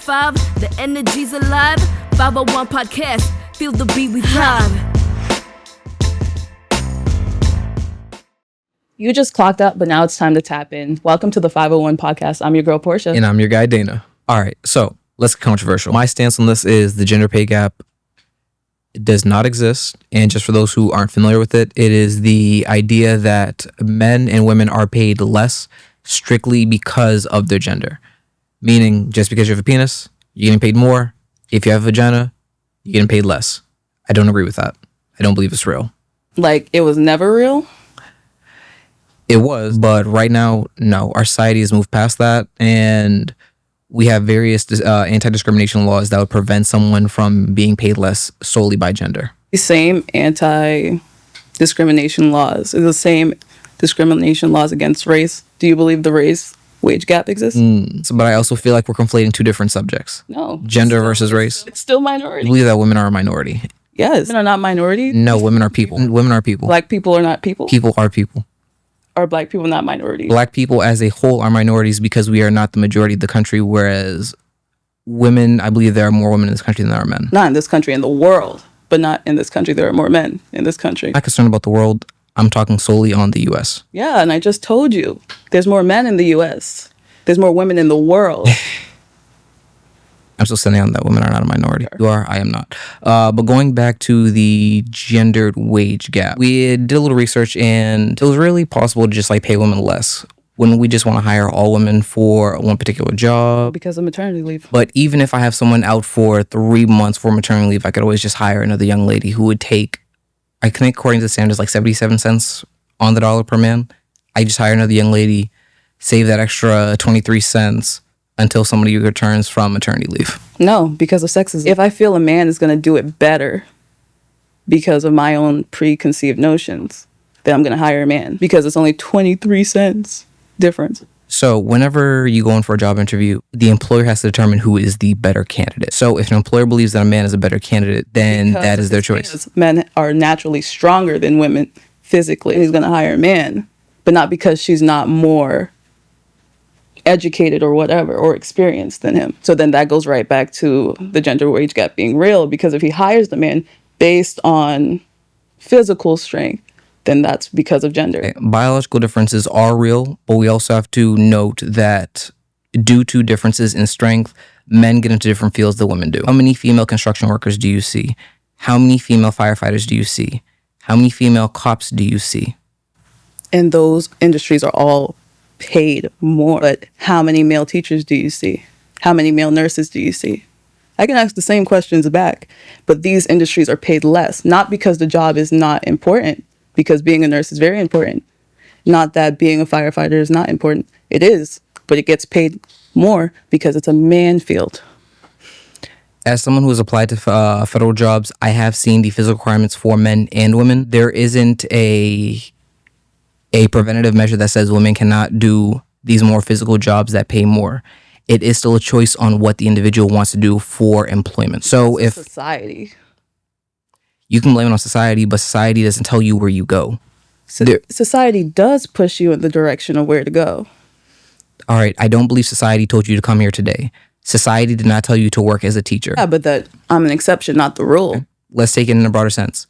5, the energy's alive. 501 podcast, feel the beat, we thrive. You just clocked out, but now it's time to tap in. Welcome to the 501 podcast. I'm your girl, Portia. And I'm your guy, Dana. All right, so let's get controversial. My stance on this is the gender pay gap does not exist. And just for those who aren't familiar with it, it is the idea that men and women are paid less strictly because of their gender. Meaning, just because you have a penis, you're getting paid more. If you have a vagina, you're getting paid less. I don't agree with that. I don't believe it's real. Like, it was never real? It was, but right now, no. Our society has moved past that, and we have various anti-discrimination laws that would prevent someone from being paid less solely by gender. The same anti-discrimination laws, the same discrimination laws against race. Do you believe the race wage gap exists? But I also feel like we're conflating two different subjects. No. Gender versus race. It's still minority. I believe that women are a minority. Yes. Women are not minorities? No, women are people. Women are people. Black people are not people? People are people. Are black people not minorities? Black people as a whole are minorities because we are not the majority of the country, whereas women, I believe there are more women in this country than there are men. Not in this country, in the world, but not in this country. There are more men in this country. I'm not concerned about the world. I'm talking solely on the U.S. Yeah, and I just told you, there's more men in the U.S. There's more women in the world. I'm still standing on that women are not a minority. You are, I am not. But going back to the gendered wage gap, we did a little research and it was really possible to just like pay women less when we just want to hire all women for one particular job. Because of maternity leave. But even if I have someone out for 3 months for maternity leave, I could always just hire another young lady who would take, I think according to the standards, like 77 cents on the dollar per man. I just hire another young lady, save that extra 23 cents until somebody returns from maternity leave. No, because of sexism. If I feel a man is going to do it better because of my own preconceived notions, then I'm going to hire a man because it's only 23 cents difference. So whenever you go in for a job interview, the employer has to determine who is the better candidate. So if an employer believes that a man is a better candidate, then because that is their choice. Men are naturally stronger than women physically. He's going to hire a man, but not because she's not more educated or whatever or experienced than him. So then that goes right back to the gender wage gap being real, because if he hires the man based on physical strength, then that's because of gender. Okay. Biological differences are real, but we also have to note that due to differences in strength, men get into different fields than women do. How many female construction workers do you see? How many female firefighters do you see? How many female cops do you see? And those industries are all paid more. But how many male teachers do you see? How many male nurses do you see? I can ask the same questions back, but these industries are paid less, not because the job is not important, because being a nurse is very important. Not that being a firefighter is not important. It is, but it gets paid more because it's a man field. As someone who has applied to federal jobs, I have seen the physical requirements for men and women. There isn't a preventative measure that says women cannot do these more physical jobs that pay more. It is still a choice on what the individual wants to do for employment. So if society, you can blame it on society, but society doesn't tell you where you go. Society does push you in the direction of where to go. All right, I don't believe society told you to come here today. Society did not tell you to work as a teacher. Yeah, but that I'm an exception, not the rule. Okay. Let's take it in a broader sense.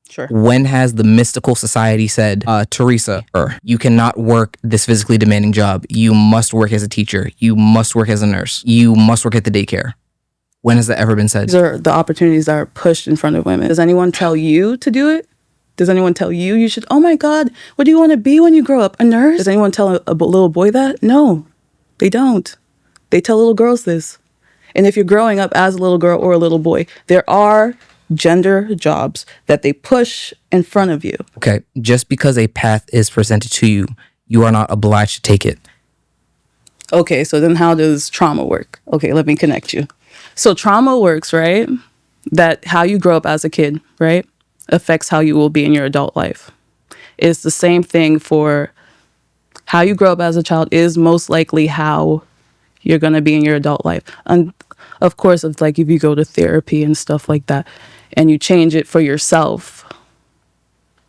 Sure. When has the mystical society said, Teresa, you cannot work this physically demanding job. You must work as a teacher. You must work as a nurse. You must work at the daycare. When has that ever been said? These are the opportunities that are pushed in front of women. Does anyone tell you to do it? Does anyone tell you should, oh my God, what do you want to be when you grow up? A nurse? Does anyone tell a little boy that? No, they don't. They tell little girls this. And if you're growing up as a little girl or a little boy, there are gender jobs that they push in front of you. Okay, just because a path is presented to you, you are not obliged to take it. Okay, so then how does trauma work? Okay, let me connect you. So trauma works, right? That how you grow up as a kid, right, affects how you will be in your adult life. It's the same thing for how you grow up as a child is most likely how you're going to be in your adult life. And of course, it's like if you go to therapy and stuff like that and you change it for yourself,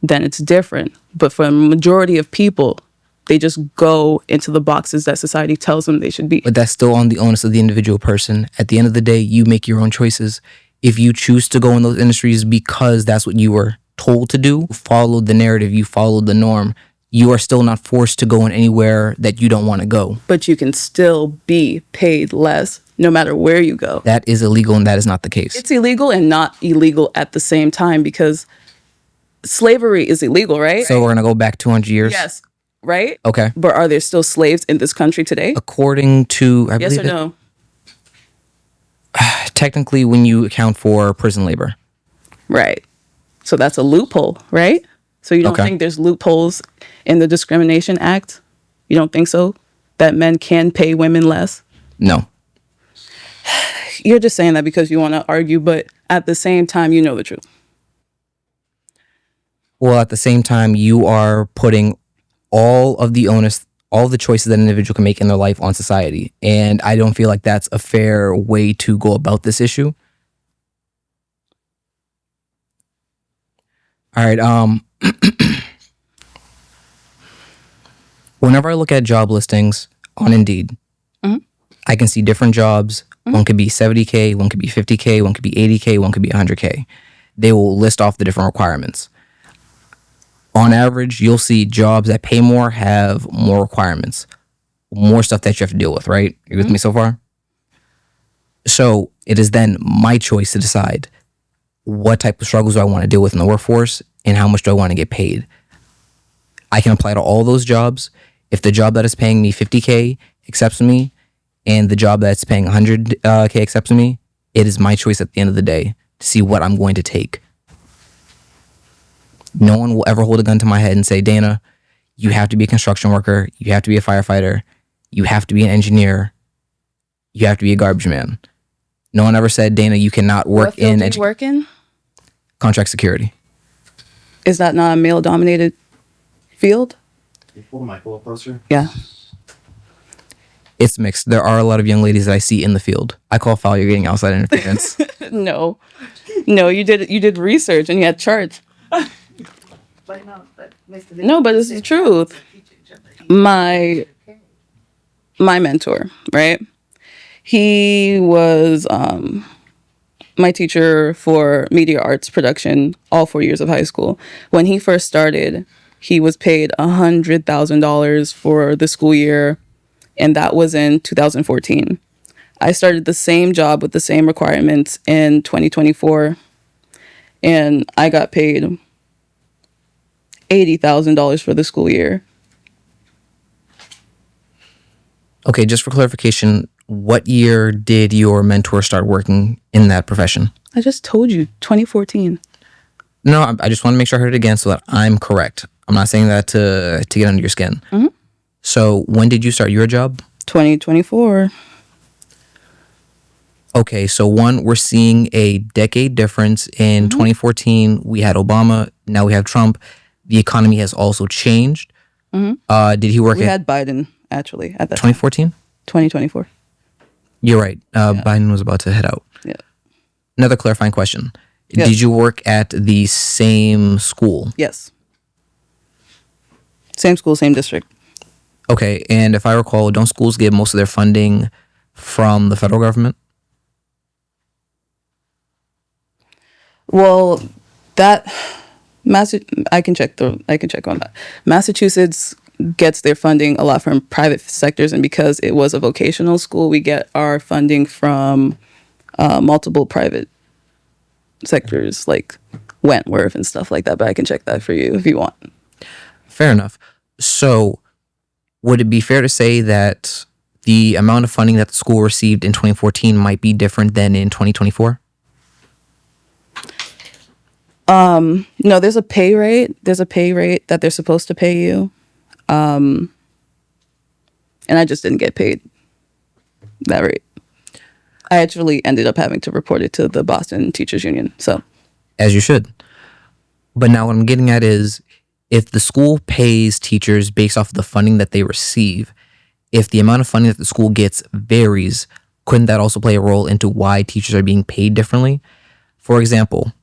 then it's different. But for a majority of people, They just go into the boxes that society tells them they should be. But that's still on the onus of the individual person. At the end of the day, you make your own choices. If you choose to go in those industries because that's what you were told to do, followed the narrative, you followed the norm, you are still not forced to go in anywhere that you don't want to go. But you can still be paid less no matter where you go. That is illegal, and that is not the case. It's illegal and not illegal at the same time, because slavery is illegal, right? So we're going to go back 200 years? Yes, right? Okay. But are there still slaves in this country today? According to, I Yes believe or no? technically when you account for prison labor. Right. So that's a loophole, right? So you don't Okay. think there's loopholes in the Discrimination Act? You don't think so? That men can pay women less? No. You're just saying that because you want to argue, but at the same time, you know the truth. Well, at the same time, you are putting all of the onus, all the choices that an individual can make in their life on society. And I don't feel like that's a fair way to go about this issue. All right. Whenever I look at job listings on Indeed, I can see different jobs. One could be 70K, one could be 50K, one could be 80K, one could be 100K. They will list off the different requirements. On average, you'll see jobs that pay more have more requirements, more stuff that you have to deal with, right? You with me so far? So it is then my choice to decide what type of struggles do I want to deal with in the workforce and how much do I want to get paid. I can apply to all those jobs. If the job that is paying me 50K accepts me and the job that's paying 100K accepts me, it is my choice at the end of the day to see what I'm going to take. No one will ever hold a gun to my head and say, Dana, you have to be a construction worker, you have to be a firefighter, you have to be an engineer, you have to be a garbage man. No one ever said, Dana, you cannot work What field in do you work in? contract security. Is that not a male-dominated field? Can you pull the mic a little closer? Yeah. It's mixed. There are a lot of young ladies that I see in the field. I call foul, you're getting outside interference. No, you did research and you had charts. No, but it's the truth. My mentor, right? He was my teacher for media arts production all 4 years of high school. When he first started, he was paid $100,000 for the school year, and that was in 2014. I started the same job with the same requirements in 2024, and I got paid $80,000 for the school year. Okay, just for clarification, what year did your mentor start working in that profession? I just told you, 2014. No, I just want to make sure I heard it again so that I'm correct. I'm not saying that to get under your skin. So when did you start your job? 2024. Okay, so one, we're seeing a decade difference. In 2014, we had Obama. Now we have Trump. The economy has also changed. Did he work We at had Biden, actually, at that time. 2014? 2024. You're right. Biden was about to head out. Yeah. Another clarifying question. Yes. Did you work at the same school? Yes. Same school, same district. Okay, and if I recall, don't schools get most of their funding from the federal government? Well, I can check on that. Massachusetts gets their funding a lot from private sectors, and because it was a vocational school, we get our funding from multiple private sectors like Wentworth and stuff like that. But I can check that for you if you want. Fair enough. So, would it be fair to say that the amount of funding that the school received in 2014 might be different than in 2024? No, there's a pay rate. There's a pay rate that they're supposed to pay you. And I just didn't get paid that rate. I actually ended up having to report it to the Boston Teachers Union. So, As you should. But now what I'm getting at is, if the school pays teachers based off of the funding that they receive, if the amount of funding that the school gets varies, couldn't that also play a role into why teachers are being paid differently? For example,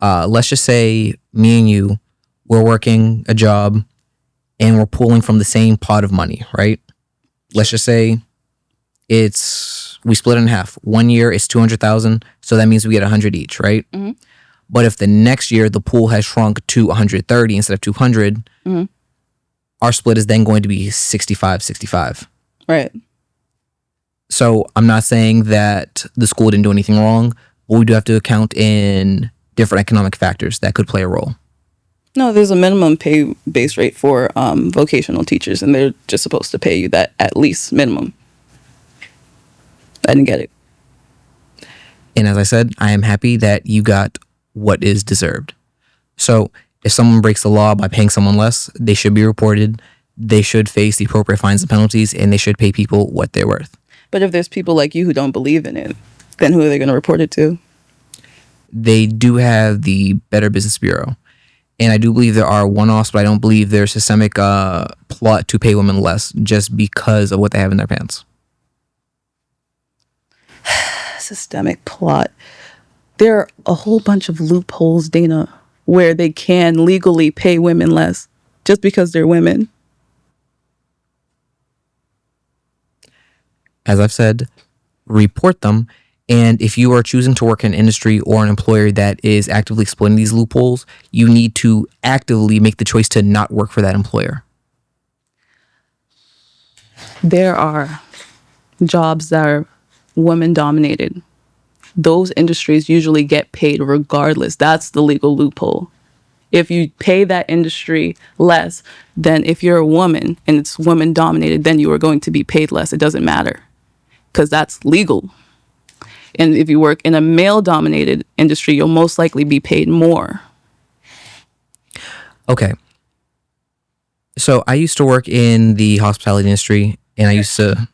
let's just say me and you, we're working a job and we're pulling from the same pot of money, right? Let's just say we split it in half. 1 year it's 200,000, so that means we get 100 each, right? Mm-hmm. But if the next year the pool has shrunk to 130 instead of 200, our split is then going to be 65-65. Right. So I'm not saying that the school didn't do anything wrong, but we do have to account in different economic factors that could play a role. No, there's a minimum pay base rate for vocational teachers, and they're just supposed to pay you that at least minimum. I didn't get it. And as I said, I am happy that you got what is deserved. So if someone breaks the law by paying someone less, they should be reported. They should face the appropriate fines and penalties, and they should pay people what they're worth. But if there's people like you who don't believe in it, then who are they going to report it to? They do have the Better Business Bureau. And I do believe there are one-offs, but I don't believe there's systemic plot to pay women less just because of what they have in their pants. Systemic plot. There are a whole bunch of loopholes, Dana, where they can legally pay women less just because they're women. As I've said, report them. And if you are choosing to work in an industry or an employer that is actively exploiting these loopholes, you need to actively make the choice to not work for that employer. There are jobs that are women dominated. Those industries usually get paid regardless. That's the legal loophole. If you pay that industry less than if you're a woman and it's women dominated, then you are going to be paid less. It doesn't matter because that's legal. And if you work in a male-dominated industry, you'll most likely be paid more. Okay. So I used to work in the hospitality industry, and I used to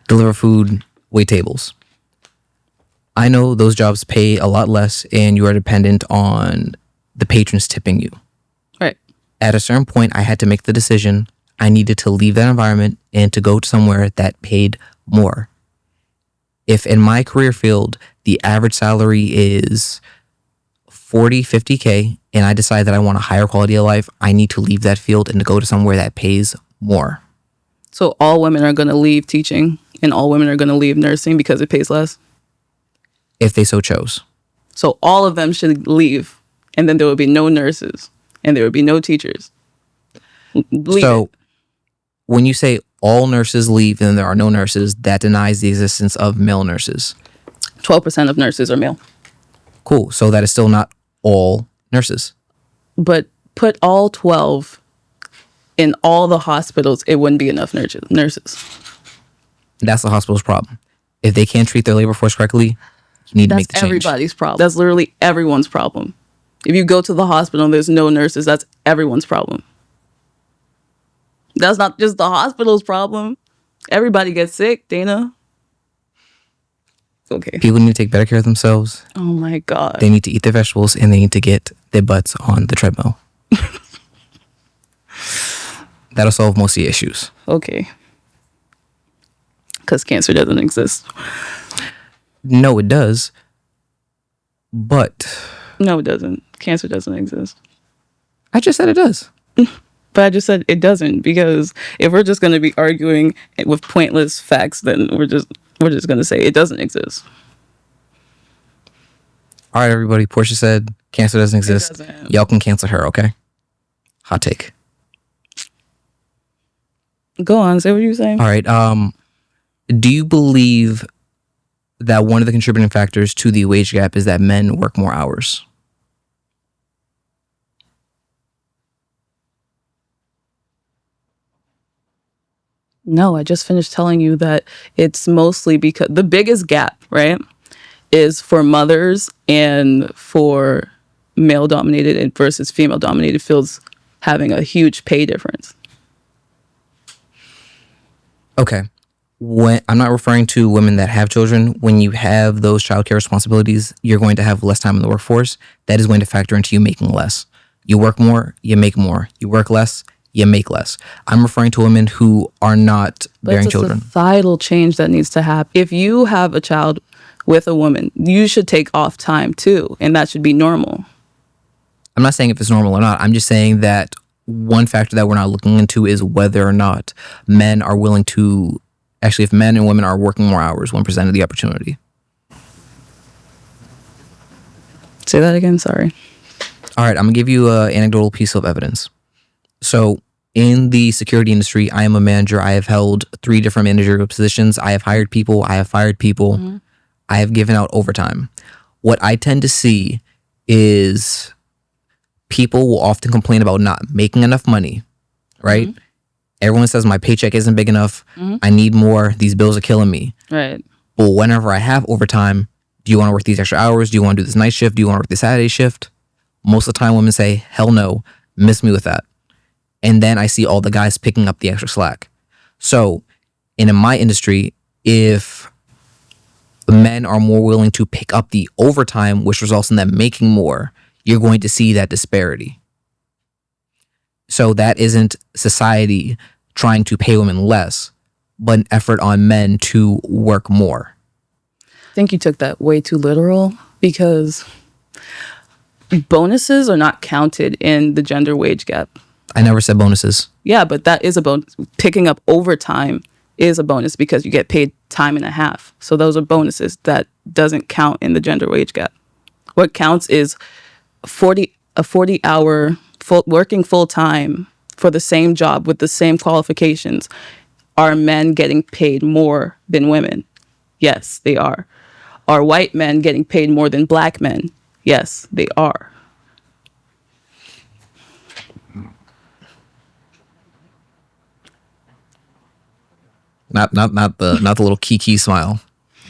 deliver food, wait tables. I know those jobs pay a lot less, and you are dependent on the patrons tipping you. Right. At a certain point, I had to make the decision. I needed to leave that environment and to go to somewhere that paid more. If in my career field, the average salary is 40, 50K, and I decide that I want a higher quality of life, I need to leave that field and to go to somewhere that pays more. So all women are going to leave teaching and all women are going to leave nursing because it pays less? If they so chose. So all of them should leave, and then there would be no nurses and there would be no teachers. So when you say all nurses leave and there are no nurses, that denies the existence of male nurses. 12% of nurses are male. Cool. So that is still not all nurses. But put all 12 in all the hospitals, it wouldn't be enough nurses. That's the hospital's problem. If they can't treat their labor force correctly, you need to make the change. That's everybody's problem. That's literally everyone's problem. If you go to the hospital and there's no nurses, that's everyone's problem. That's not just the hospital's problem. Everybody gets sick, Dana. It's okay. People need to take better care of themselves. Oh my God. They need to eat their vegetables and they need to get their butts on the treadmill. That'll solve most of the issues. Okay. Because cancer doesn't exist. No, it does. But No, it doesn't. Cancer doesn't exist. I just said it does. But I just said it doesn't, because if we're just going to be arguing with pointless facts, then we're just going to say it doesn't exist. All right, everybody. Portia said cancer doesn't exist. Doesn't. Y'all can cancel her, okay? Hot take. Go on, say what you're saying. All right. Do you believe that one of the contributing factors to the wage gap is that men work more hours? No, I just finished telling you that it's mostly because the biggest gap, right, is for mothers and for male-dominated versus female-dominated fields having a huge pay difference. Okay. When I'm not referring to women that have children. When you have those childcare responsibilities, you're going to have less time in the workforce. That is going to factor into you making less. You work more, you make more. You work less, you make less. I'm referring to women who are not bearing children. It's a societal change that needs to happen. If you have a child with a woman, you should take off time too, and that should be normal. I'm not saying if it's normal or not. I'm just saying that one factor that we're not looking into is whether or not men are willing to, actually, if men and women are working more hours when presented the opportunity. Say that again. Sorry. All right, I'm gonna give you an anecdotal piece of evidence. So in the security industry, I am a manager. I have held 3 different managerial positions. I have hired people. I have fired people. I have given out overtime. What I tend to see is people will often complain about not making enough money, right? Everyone says my paycheck isn't big enough. I need more. These bills are killing me. Right. But whenever I have overtime, do you want to work these extra hours? Do you want to do this night shift? Do you want to work the Saturday shift? Most of the time, women say, hell no, miss me with that. And then I see all the guys picking up the extra slack. So, in my industry, if men are more willing to pick up the overtime, which results in them making more, you're going to see that disparity. So that isn't society trying to pay women less, but an effort on men to work more. I think you took that way too literal, because bonuses are not counted in the gender wage gap. I never said bonuses. Yeah, but that is a bonus. Picking up overtime is a bonus because you get paid time and a half. So those are bonuses that doesn't count in the gender wage gap. What counts is a 40-hour working full time for the same job with the same qualifications. Are men getting paid more than women? Yes, they are. Are white men getting paid more than black men? Yes, they are. Not the little kiki smile.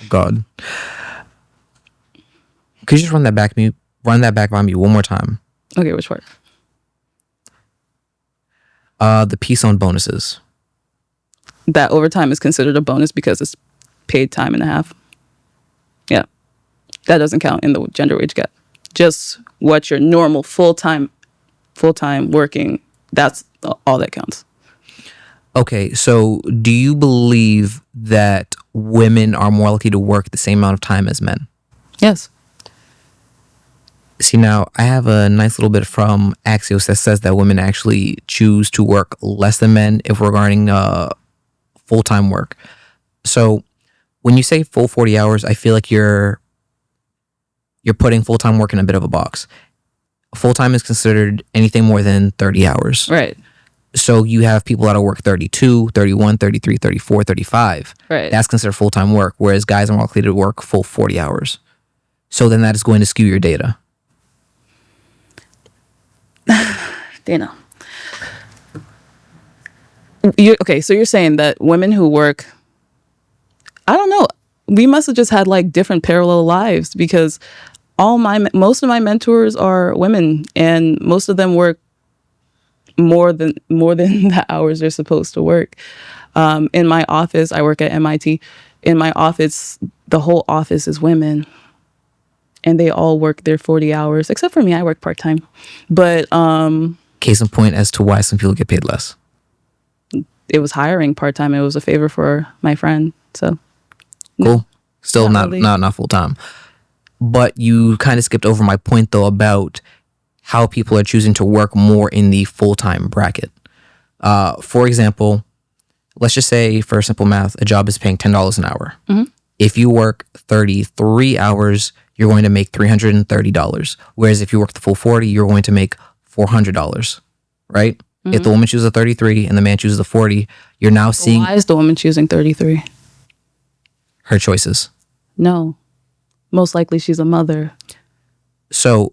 God. Could you just run that back by me one more time? Okay, which part? The piece on bonuses. That overtime is considered a bonus because it's paid time and a half. Yeah. That doesn't count in the gender wage gap. Just what your normal full-time working, that's all that counts. Okay, so do you believe that women are more likely to work the same amount of time as men? Yes. See, now I have a nice little bit from Axios that says that women actually choose to work less than men if regarding full-time work. So when you say full 40 hours, I feel like you're putting full-time work in a bit of a box. Full-time is considered anything more than 30 hours. Right. So you have people that'll work 32, 31, 33, 34, 35. Right. That's considered full-time work, whereas guys are more likely to work full 40 hours. So then that is going to skew your data. Dana. Okay, so you're saying that women who work, I don't know, we must have just had like different parallel lives, because most of my mentors are women, and most of them work more than the hours they're supposed to work. In my office, I work at MIT. In my office, the whole office is women, and they all work their 40 hours, except for me. I work part-time. But Case in point as to why some people get paid less. it was hiring part-time. It was a favor for my friend. So Cool. Still Not not really. not full time. But you kind of skipped over my point though about how people are choosing to work more in the full-time bracket. For example, let's just say for simple math, a job is paying $10 an hour. If you work 33 hours, you're going to make $330. Whereas if you work the full 40, you're going to make $400, right? If the woman chooses a 33 and the man chooses a 40, you're now seeing why is the woman choosing 33? her choices. No. Most likely she's a mother. So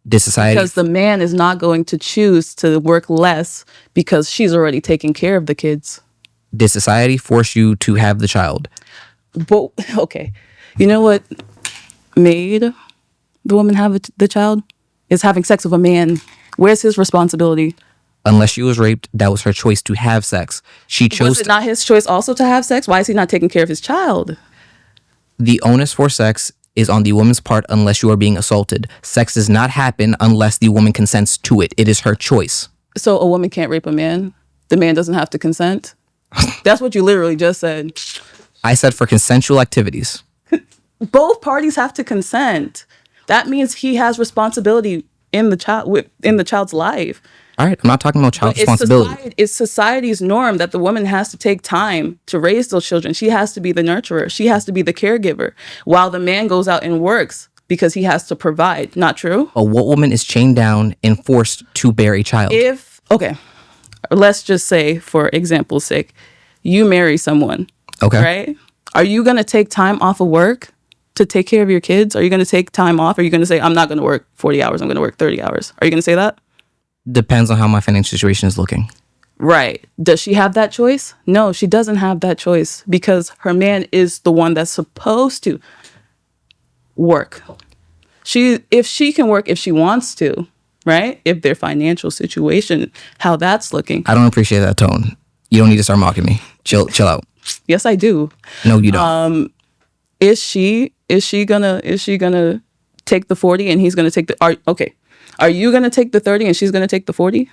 did society... Because the man is not going to choose to work less because she's already taking care of the kids. Did society force you to have the child? But, okay. You know what made the woman have the child? Is having sex with a man. Where's his responsibility? Unless she was raped, that was her choice to have sex. She chose Was it not his choice also to have sex? Why is he not taking care of his child? The onus for sex is on the woman's part unless you are being assaulted. Sex does not happen unless the woman consents to it. It is her choice. So a woman can't rape a man? The man doesn't have to consent? That's what you literally just said. I said for consensual activities. Both parties have to consent. That means he has responsibility in the child's life. All right, I'm not talking about child But responsibility. it's society's norm that the woman has to take time to raise those children. She has to be the nurturer. She has to be the caregiver while the man goes out and works because he has to provide. Not true? But what woman is chained down and forced to bear a child? Okay, let's just say, for example's sake, you marry someone. Okay. Right? Are you going to take time off of work to take care of your kids? Are you going to take time off? Are you going to say, I'm not going to work 40 hours, I'm going to work 30 hours? Are you going to say that? Depends on how my financial situation is looking. Right. Does she have that choice? No, she doesn't have that choice because her man is the one that's supposed to work. If she can work if she wants to, right? If their financial situation, how that's looking. I don't appreciate that tone. You don't need to start mocking me. Chill out. Yes, I do. No, you don't. Is she gonna take the 40 and he's gonna take Are you gonna take the 30 and she's gonna take the 40?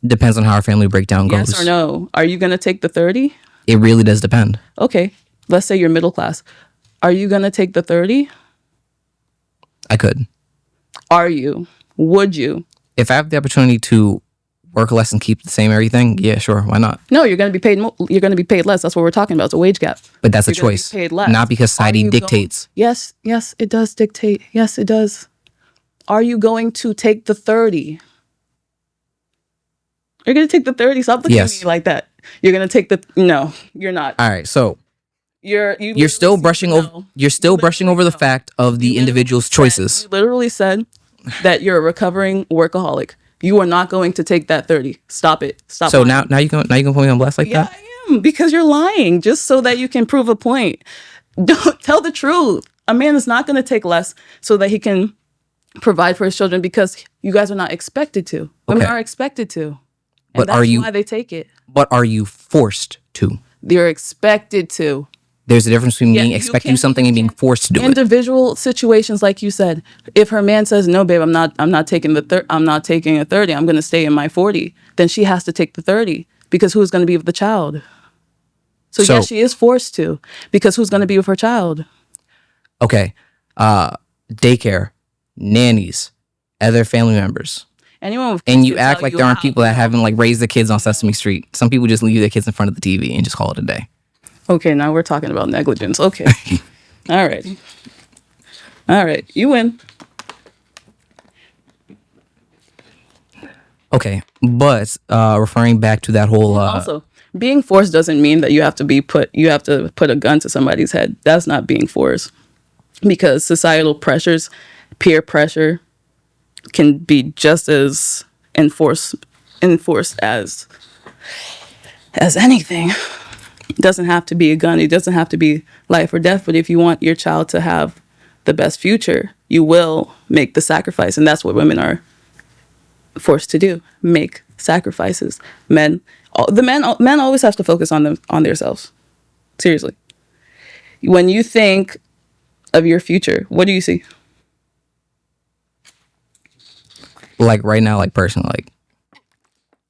Depends on how our family breakdown goes. Yes or no? Are you gonna take the 30? It really does depend. Okay. Let's say you're middle class. Are you gonna take the 30? I could. Are you? Would you? If I have the opportunity to work less and keep the same everything, yeah, sure, why not? No, you're gonna be paid. You're gonna be paid less. That's what we're talking about. It's a wage gap. But that's a You're gonna be choice. paid less. Not because society dictates. Yes, it does dictate. Yes, it does. Are you going to take the 30? You're gonna take the 30. Stop looking at me like that. You're gonna take the no. You're not. All right, so You're still brushing over. You're still brushing over the fact of the individual's choices. You literally said that you're a recovering workaholic. You are not going to take that 30. Stop it. Stop. So lying. now you can put me on blast like Yeah, that? I am, because you're lying just so that you can prove a point. Don't tell the truth. A man is not going to take less so that he can provide for his children because you guys are not expected to. Women are expected to. And But that's are you? why they take it. But are you forced to? They're expected to. There's a difference between being you expected to can't- do something and being forced to do it. Individual situations, like you said, if her man says, "No, babe, I'm not taking I'm not taking a 30. I'm going to stay in my 40," then she has to take the 30 because who's going to be with the child? So yes, she is forced to because who's going to be with her child? Okay, daycare, nannies, other family members. Anyone with And kids you can act tell like you there aren't how- people that haven't like raised their kids on Sesame Street. Some people just leave their kids in front of the TV and just call it a day. Okay, now we're talking about negligence. Okay. All right. You win. Okay, but referring back to that whole Also, being forced doesn't mean that you have to put a gun to somebody's head. That's not being forced. Because societal pressures, peer pressure can be just as enforced as anything. It doesn't have to be a gun. It doesn't have to be life or death. But if you want your child to have the best future, you will make the sacrifice. And that's what women are forced to do. Make sacrifices. Men always have to focus on themselves. Seriously. When you think of your future, what do you see? like right now, like personal,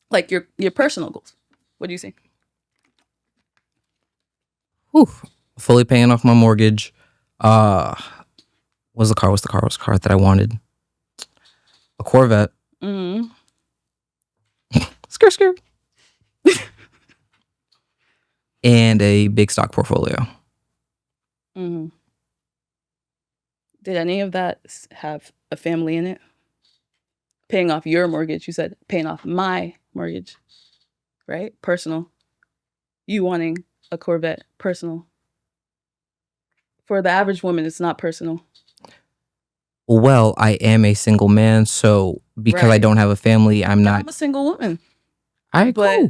Like your personal goals. What do you see? fully paying off my mortgage. What's the car that I wanted? A Corvette. Mm-hmm. Skirt. And a big stock portfolio. Mm-hmm. Did any of that have a family in it? Paying off your mortgage. You said paying off my mortgage, right? Personal. You wanting a Corvette, personal. For the average woman, it's not personal. Well, I am a single man, so because I Right. don't have a family, I'm not. I'm a single woman, I but cool.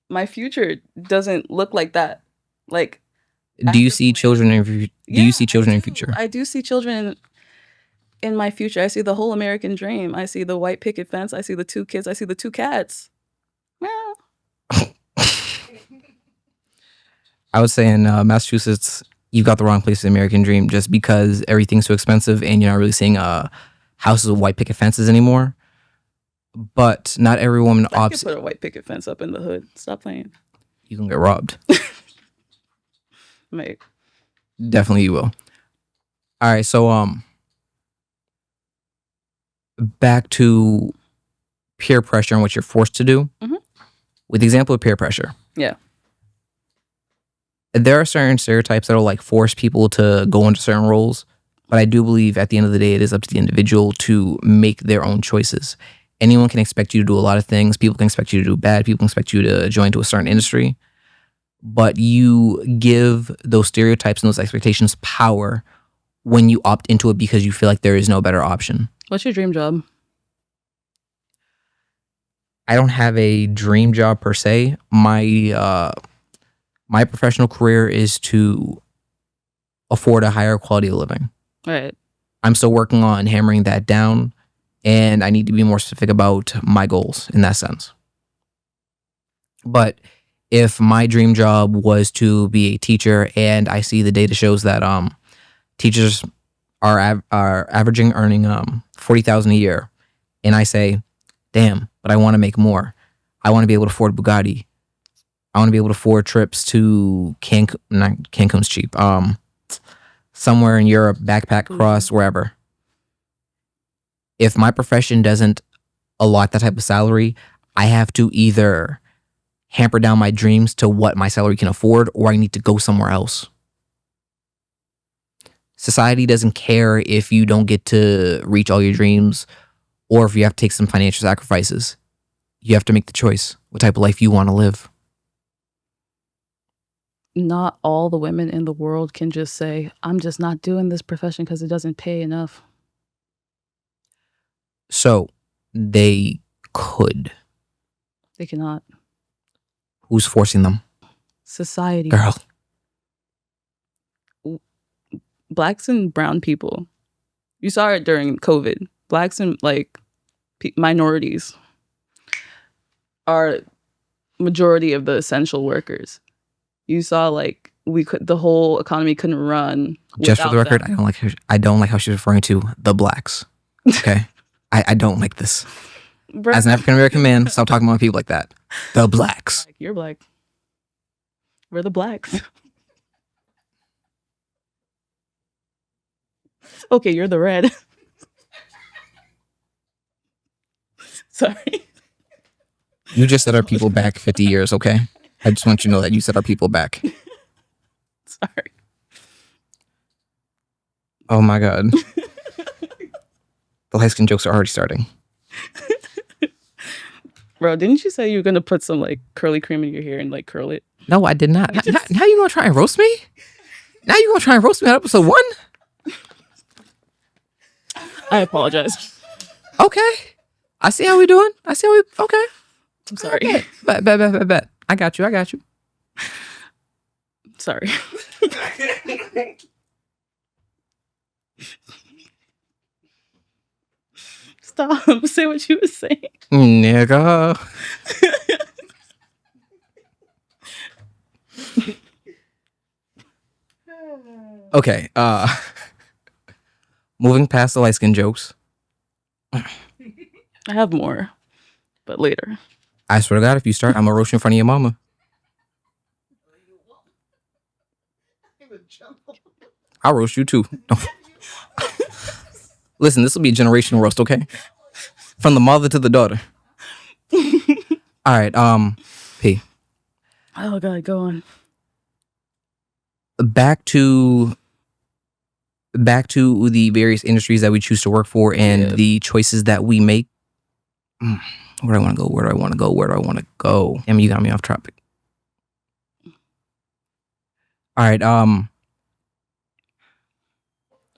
my future doesn't look like that. Like, Do you after see plan- children in? Do you see children in I do. future? I do see children in my future. I see the whole American dream. I see the white picket fence. I see the 2 kids. I see the 2 cats. Meow. I would say in Massachusetts, you've got the wrong place in the American dream just because everything's so expensive and you're not really seeing houses with white picket fences anymore. But not every woman I could opts. put a white picket fence up in the hood. Stop playing. You can get robbed. Mate. Definitely you will. All right, so back to peer pressure and what you're forced to do. Mhm. With the example of peer pressure, Yeah. there are certain stereotypes that will like force people to go into certain roles. But I do believe at the end of the day, it is up to the individual to make their own choices. Anyone can expect you to do a lot of things. People can expect you to do bad. People can expect you to join to a certain industry. But you give those stereotypes and those expectations power when you opt into it because you feel like there is no better option. What's your dream job? I don't have a dream job per se. My professional career is to afford a higher quality of living. Right. I'm still working on hammering that down, and I need to be more specific about my goals in that sense. But if my dream job was to be a teacher, and I see the data shows that teachers are averaging earning $40,000 a year, and I say, damn, but I want to make more. I want to be able to afford Bugatti. I want to be able to afford trips to Cancun. Not Cancun's cheap. Somewhere in Europe, backpack cross, wherever. If my profession doesn't allot that type of salary, I have to either hamper down my dreams to what my salary can afford, or I need to go somewhere else. Society doesn't care if you don't get to reach all your dreams or if you have to take some financial sacrifices. You have to make the choice what type of life you want to live. Not all the women in the world can just say, I'm just not doing this profession because it doesn't pay enough. So they could. They cannot. Who's forcing them? Society. Girl. Blacks and brown people. You saw it during COVID. Blacks and like minorities are majority of the essential workers. You saw like the whole economy couldn't run. Just for the without record, them. I don't like how she's referring to the blacks. Okay, I don't like this. Bruh. As an African American man, stop talking about people like that. The blacks. You're black. We're the blacks. Okay, you're the red. Sorry. You just set our people back 50 years, okay? I just want you to know that you set our people back. Sorry. Oh my God. The light skin jokes are already starting. Bro, didn't you say you were gonna put some like curly cream in your hair and like curl it? No, I did not. Now you gonna try and roast me? Now you gonna try and roast me on episode 1? I apologize. Okay. I see how we doing. Okay. I'm sorry. Bet. I got you. Sorry. Stop. Say what you were saying. Nigga. Okay. Moving past the light skin jokes. I have more, but later. I swear to God, if you start, I'm gonna roast you in front of your mama. I'll roast you too. Listen, this will be a generational roast, okay? From the mother to the daughter. All right, P. Oh God, go on. Back to the various industries that we choose to work for and the choices that we make. Where do I want to go? Damn, you got me off topic. All right,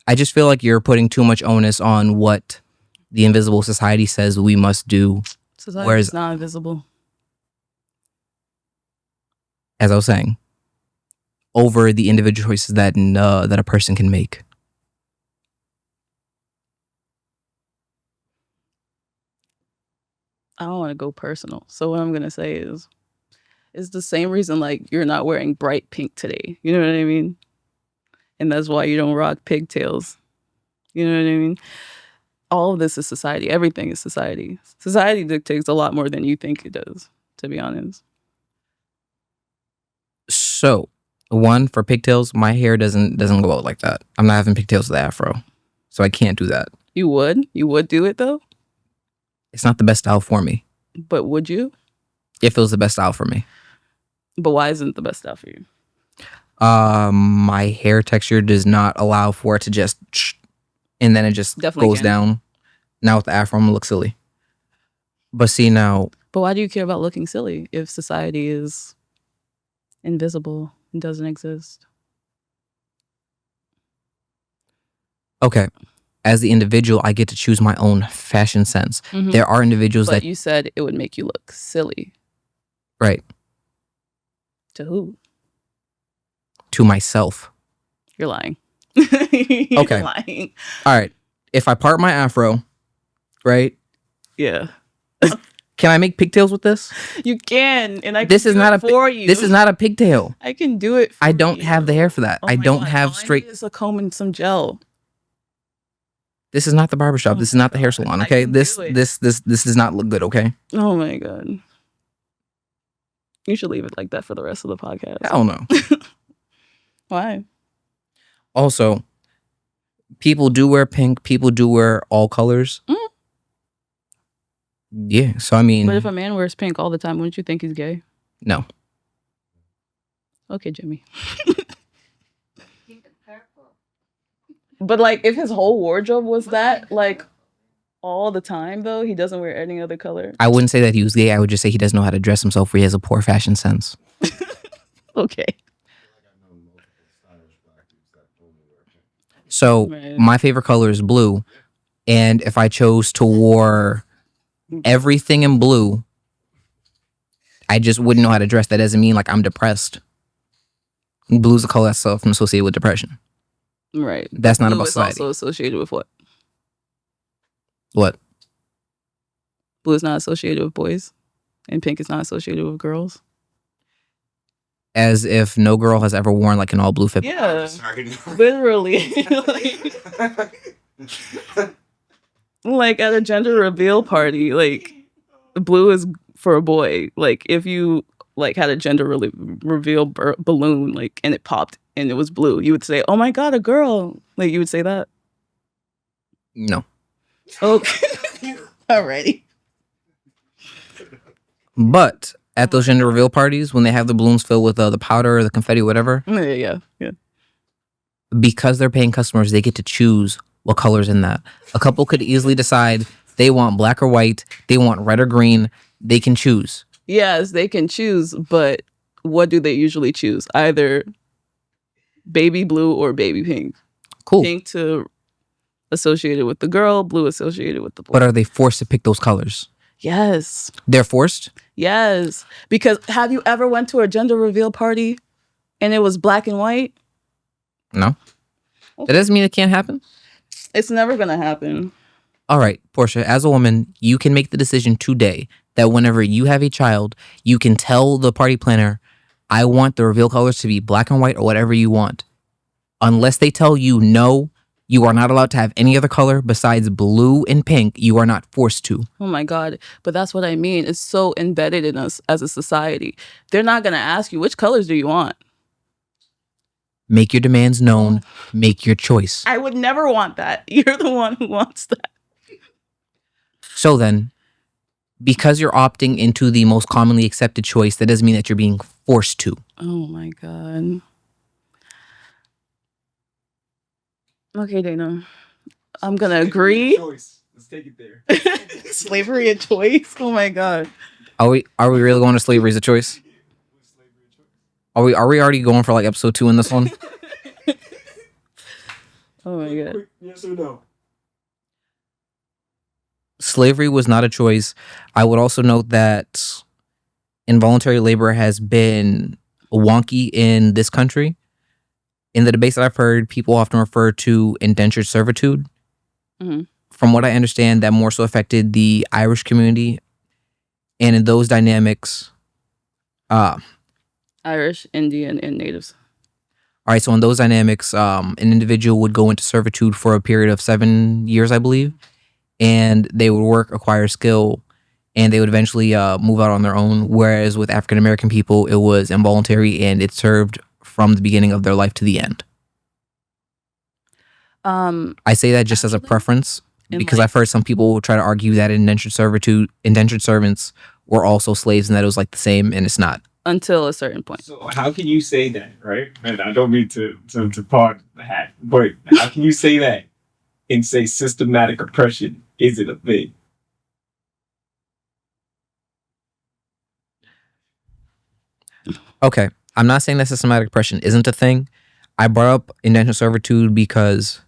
I just feel like you're putting too much onus on what the invisible society says we must do. Society is not invisible. As I was saying, over the individual choices that a person can make. I don't want to go personal. So what I'm going to say is, it's the same reason like you're not wearing bright pink today. You know what I mean? And that's why you don't rock pigtails. You know what I mean? All of this is society. Everything is society. Society dictates a lot more than you think it does, to be honest. So, one, for pigtails, my hair doesn't go out like that. I'm not having pigtails with the afro. So I can't do that. You would? You would do it though? It's not the best style for me. But would you? If it was the best style for me. But why isn't it the best style for you? My hair texture does not allow for it to just and then it just Definitely goes can. down. Now with the afro, I'm gonna look silly. But see now, But why do you care about looking silly if society is invisible and doesn't exist? okay, as the individual, I get to choose my own fashion sense. Mhm. There are individuals But that you said it would make you look silly. right To who? to myself. You're lying. You're Okay. lying. All right, if I part my afro, right? Yeah. Can I make pigtails with this? You can, and I can This is do not it a for you. This is not a pigtail. I can do it for I don't you. have the hair for that. Oh I my don't God, have all I straight. need is a comb and some gel. This is not the barbershop. Oh This is my not the hair God, salon. I Okay, can this do it. this does not look good. Okay, Oh my God. You should leave it like that for the rest of the podcast. hell no. Why? Also, people do wear pink. People do wear all colors. Mm. Yeah. So I mean, But if a man wears pink all the time, wouldn't you think he's gay? no. Okay, Jimmy. But like, if his whole wardrobe was that, like, all the time, though, he doesn't wear any other color. I wouldn't say that he was gay. I would just say he doesn't know how to dress himself, or he has a poor fashion sense. Okay. So Right. my favorite color is blue, and if I chose to wear everything in blue, I just wouldn't know how to dress. That doesn't mean like I'm depressed. Blue is a color that's often associated with depression. Right. That's not Blue about is society. also associated with what? What? Blue is not associated with boys, and pink is not associated with girls. As if no girl has ever worn like an all blue fit. Yeah, Sorry. literally. Like at a gender reveal party, like blue is for a boy. Like if you like had a gender reveal balloon, like and it popped and it was blue, you would say, "Oh my God, a girl!" Like you would say that. No. Okay. Alrighty. But at those gender reveal parties, when they have the balloons filled with the powder or the confetti, whatever, Yeah. because they're paying customers, they get to choose what color's in that. A couple could easily decide they want black or white, they want red or green. They can choose. Yes, they can choose, but what do they usually choose? Either baby blue or baby pink. Cool. Pink to associated with the girl, blue associated with the boy. But are they forced to pick those colors? Yes. They're forced? Yes. Because have you ever went to a gender reveal party and it was black and white? No. That doesn't mean it can't happen. It's never going to happen. All right, Portia, as a woman, you can make the decision today that whenever you have a child, you can tell the party planner, I want the reveal colors to be black and white or whatever you want. Unless they tell you no, you are not allowed to have any other color besides blue and pink. You are not forced to. Oh my God. But that's what I mean. It's so embedded in us as a society. They're not going to ask you, which colors do you want? Make your demands known. Make your choice. I would never want that. You're the one who wants that. So then, because you're opting into the most commonly accepted choice, that doesn't mean that you're being forced to. Oh my God. Okay, Dana. I'm going to agree. Choice. Let's take it there. Slavery a choice? Oh my God. Are we really going to slavery as a choice? Are we already going for like episode 2 in this one? Oh my God. Yes or no? Slavery was not a choice. I would also note that involuntary labor has been wonky in this country. In the debates that I've heard, people often refer to indentured servitude. Mhm. From what I understand, that more so affected the Irish community. And in those dynamics, Irish, Indian, and natives. all right, so in those dynamics, an individual would go into servitude for a period of 7 years, I believe, and they would work, acquire skill, and they would eventually move out on their own. Whereas with African American people, it was involuntary and it served from the beginning of their life to the end. I say that just as a Actually- preference. because I've heard some people try to argue that indentured servants were also slaves and that it was like the same, and it's not. Until a certain point. So how can you say that, right? And I don't mean to part the hat, but how can you say that and say systematic oppression isn't a thing? Okay, I'm not saying that systematic oppression isn't a thing. I brought up indentured servitude because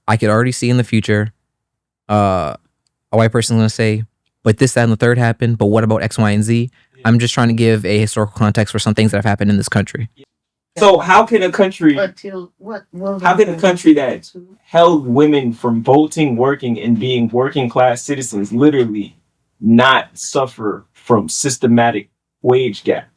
I could already see in the future a white person's going to say, but this, that, and the third happened, but what about X, Y, and Z? I'm just trying to give a historical context for some things that have happened in this country. So how can a country that held women from voting, working, and being working class citizens literally not suffer from systematic wage gap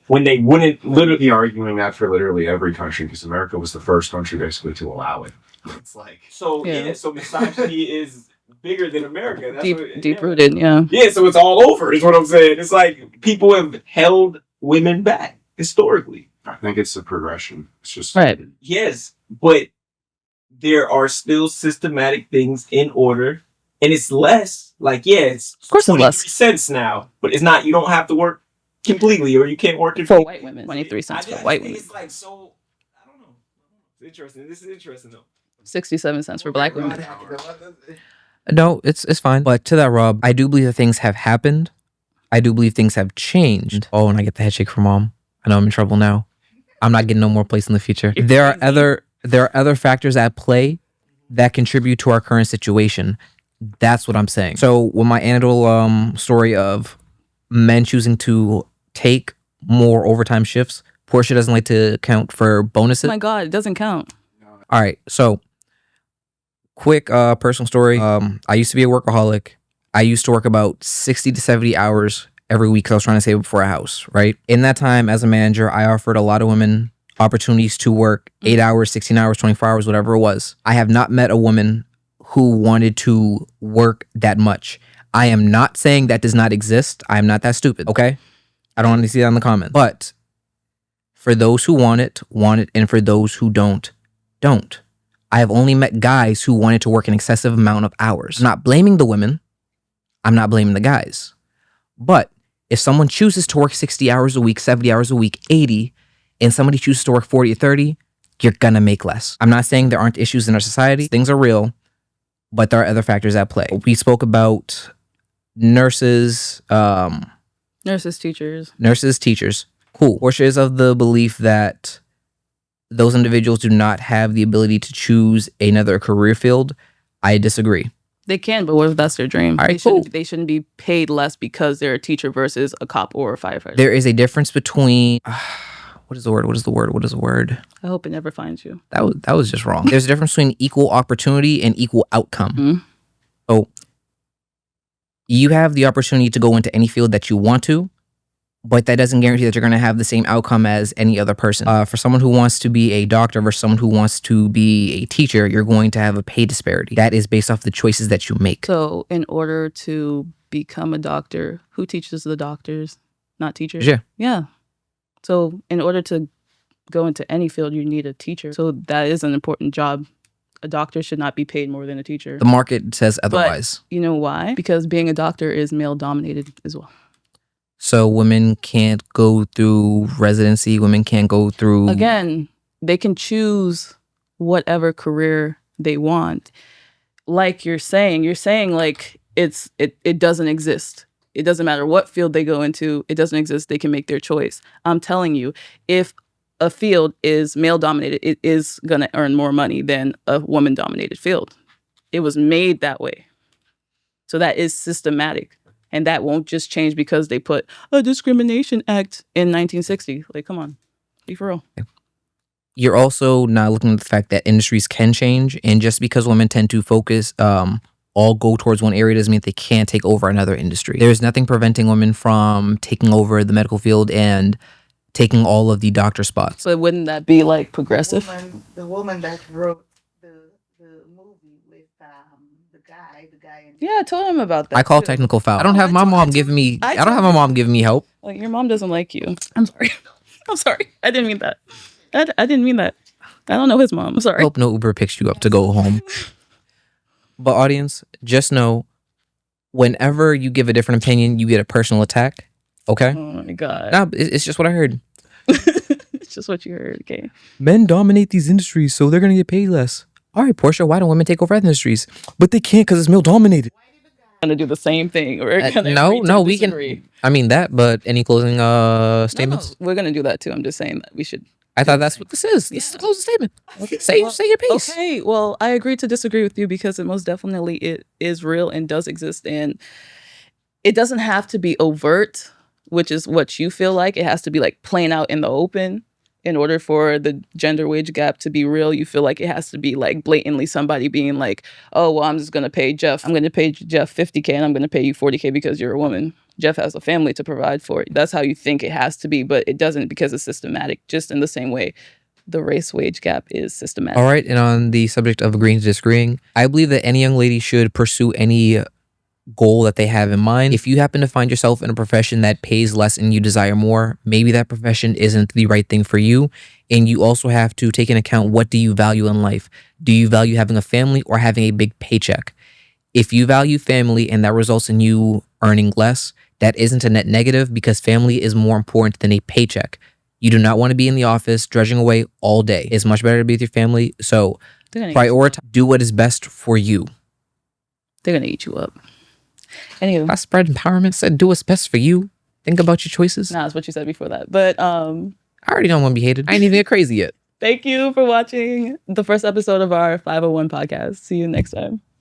when they wouldn't literally be arguing that for literally every country because America was the first country basically to allow it. It's like so misogyny is bigger than America. That's deep rooted, yeah. Yeah, so it's all over, is what I'm saying. It's like people have held women back historically. I think it's a progression. It's just right. Yes, but there are still systematic things in order, and it's less. Like, it's of course it's less 23 cents now, but it's not. You don't have to work completely, or you can't work for white women. 23 cents for white women. It's like so. I don't know. It's interesting. This is interesting though. 67 cents for black women. No, it's fine. But to that, Rob, I do believe that things have happened. I do believe things have changed. Oh, and I get the head shake from Mom. I know I'm in trouble now. I'm not getting no more place in the future. There are other factors at play that contribute to our current situation. That's what I'm saying. So with my anecdotal story of men choosing to take more overtime shifts, Portia doesn't like to count for bonuses. Oh my God, it doesn't count. All right, so quick personal story. I used to be a workaholic. I used to work about 60 to 70 hours every week because I was trying to save up for a house, right? In that time, as a manager, I offered a lot of women opportunities to work 8 hours, 16 hours, 24 hours, whatever it was. I have not met a woman who wanted to work that much. I am not saying that does not exist. I am not that stupid, okay? I don't want to see that in the comments. But for those who want it, and for those who don't. I have only met guys who wanted to work an excessive amount of hours. I'm not blaming the women. I'm not blaming the guys. But if someone chooses to work 60 hours a week, 70 hours a week, 80, and somebody chooses to work 40 or 30, you're gonna make less. I'm not saying there aren't issues in our society. Things are real, but there are other factors at play. We spoke about nurses, teachers. Cool. Portia is of the belief that those individuals do not have the ability to choose another career field. I disagree. They can, but what if that's their dream? All right, They shouldn't be paid less because they're a teacher versus a cop or a firefighter. There is a difference between what is the word? I hope it never finds you. That was just wrong. There's a difference between equal opportunity and equal outcome. Mm-hmm. So you have the opportunity to go into any field that you want to, but that doesn't guarantee that you're going to have the same outcome as any other person. For someone who wants to be a doctor versus someone who wants to be a teacher, you're going to have a pay disparity. That is based off the choices that you make. So in order to become a doctor, who teaches the doctors? Not teachers? Yeah. Yeah. So in order to go into any field, you need a teacher. So that is an important job. A doctor should not be paid more than a teacher. The market says otherwise. But you know why? Because being a doctor is male dominated as well. So women can't go through residency. Women can't go through... Again, they can choose whatever career they want. Like you're saying like it doesn't exist. It doesn't matter what field they go into. It doesn't exist. They can make their choice. I'm telling you, if a field is male dominated, it is going to earn more money than a woman dominated field. It was made that way. So that is systematic. And that won't just change because they put a discrimination act in 1960. Like, come on, be for real. You're also not looking at the fact that industries can change. And just because women tend to focus, all go towards one area doesn't mean they can't take over another industry. There's nothing preventing women from taking over the medical field and taking all of the doctor spots. But wouldn't that be like progressive? The woman that wrote the movie with the guy. Yeah, I told him about that. I call too. technical foul. I don't have my mom giving me. I don't have my mom giving me help. Like, your mom doesn't like you. I'm sorry. I'm sorry. I didn't mean that. I didn't mean that. I don't know his mom. I'm sorry. I hope no Uber picks you up to go home. But audience, just know, whenever you give a different opinion, you get a personal attack. Okay? Oh my god. Nah, it's just what I heard. It's just what you heard. Okay. Men dominate these industries, so they're gonna get paid less. All right, Portia, why don't women take over other industries? But they can't because it's male dominated. Gonna do the same thing. We're gonna We disagree. can. I mean that, but any closing statements? No, we're gonna do that too. I'm just saying that we should. I thought that's what this is. This is a closing statement. Say your piece. Okay, well, I agree to disagree with you because it most definitely it is real and does exist, and it doesn't have to be overt, which is what you feel like. It has to be like plain out in the open. In order for the gender wage gap to be real, you feel like it has to be like blatantly somebody being like, oh, well, I'm just going to pay Jeff. I'm going to pay Jeff $50K and I'm going to pay you $40K because you're a woman. Jeff has a family to provide for. That's how you think it has to be, but it doesn't because it's systematic. Just in the same way, the race wage gap is systematic. All right. And on the subject of agreeing to disagreeing, I believe that any young lady should pursue any goal that they have in mind. If you happen to find yourself in a profession that pays less and you desire more, maybe that profession isn't the right thing for you. And you also have to take into account, what do you value in life? Do you value having a family or having a big paycheck? If you value family and that results in you earning less, that isn't a net negative because family is more important than a paycheck. You do not want to be in the office drudging away all day. It's much better to be with your family. So prioritize, do what is best for you. They're going to eat you up. Anywho. I spread empowerment, said do what's best for you. Think about your choices. Nah, that's what you said before that. But I already don't want to be hated. I ain't even get crazy yet. Thank you for watching the first episode of our 501 podcast. See you next time.